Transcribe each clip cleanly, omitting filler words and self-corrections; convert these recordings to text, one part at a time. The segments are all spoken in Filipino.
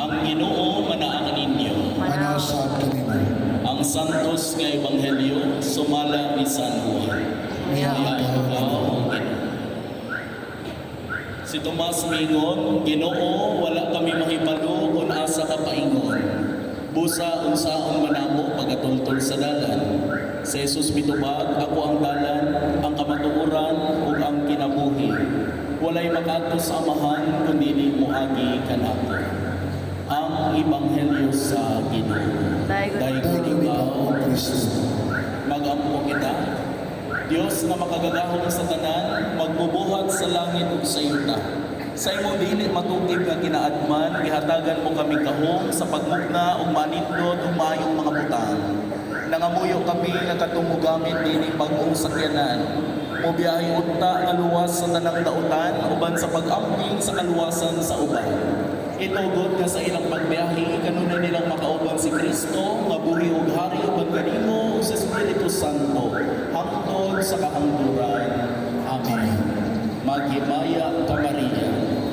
Ang Ginoo manaa kaninyo. Manausap kanimo. Ang santos nga ebanghelyo sumala ni San Juan. Ikaw, Ginoo. Si Tomas mingon, Ginoo, wala kami mahibalo kung asa ka paingon. Busa unsaon manamo pagatultol sa dalan. Si Jesus mitubag, ako ang dalan, ang kamatuoran ug ang kinabuhi. Walay makato sa amahan kundi moagi kanako. Ang ebanghelyo sa Ginoo. Dayon ikaw, Kristo. Magampo kita. Diyos na makagagahom sa tanan, magbubuhat sa langit ug sa yuta. Sa imong dili matubig nga kinaadman, gihatagan mo kami kahong sa pagmugna ug manindot ug maayong mga butang. Nangamuyo kami nga katong gamit dinhi bag-ong sakyanan. Mobiyahe unta nga luwas sa tanang dautan uban sa pag-amping sa kaluwasan sa uban. Itugod nga sa ilang pagbiyahe kanunay nilang makauban si Kristo nga buri ug hari uban kanimo sa Espiritu Santo hangtod sa kahangduran. Amen. Maghimaya ka Maria,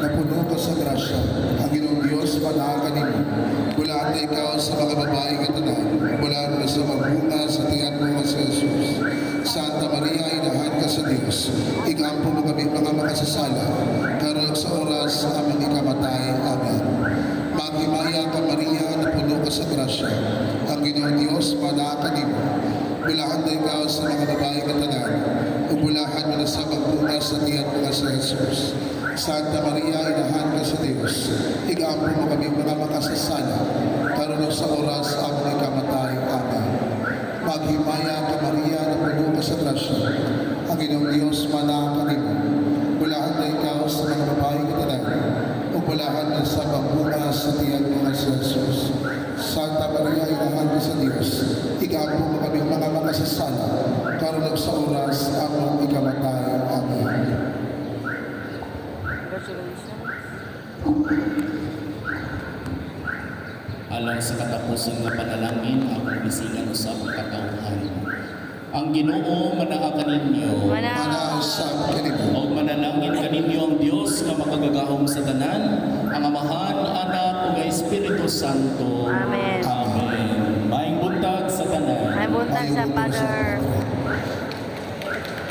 Napuno ka sa grasya, ang Ginoong Diyos manaa kanimo. Bulaan na ikaw sa mga babae nga tanan, bulaan mo sa magbunga sa tiyan mo nga si Jesus. Santa Maria, inahan ka sa Diyos, ikampo mo kami mga makasasala, karon sa oras sa aming ikamatay. Amen. Maghimaya ka Maria, napuno ka sa grasya, ang Ginoong Diyos manaa kanimo. Bulahan na ikaw sa mga babae nga tanan, bulahan mo na sa magbunga sa tiyan mo nga si Jesus. Santa Maria, inahan ka sa Diyos, ikampo mo kami mga makasasala, karon sa oras sa aming ikamatay. Amen. Maghimaya ka Maria, napuno ka sa grasya, ang Ginoong Diyos manaa kanimo. Bulahan na ikaw sa mga babae nga tanan, bulahan na sa magbunga sa tiyan mo nga si Jesus. Santa Maria, inahan ka sa Diyos, ikampo mo kami mga makasasala, karon sa oras sa aming ikamatay. Amen. alang sa katapusan nga panalangin akong bisingan usab ang katawhan. Ang Ginoo manaa kaninyo. Manausap kanimo. O manalangin kaninyo ang Dios nga makagagahom sa tanan, ang Amahan, Anak ug Espiritu Santo. Amen. Amen. Maayong buntag sa tanan. Ay buntag sa Father.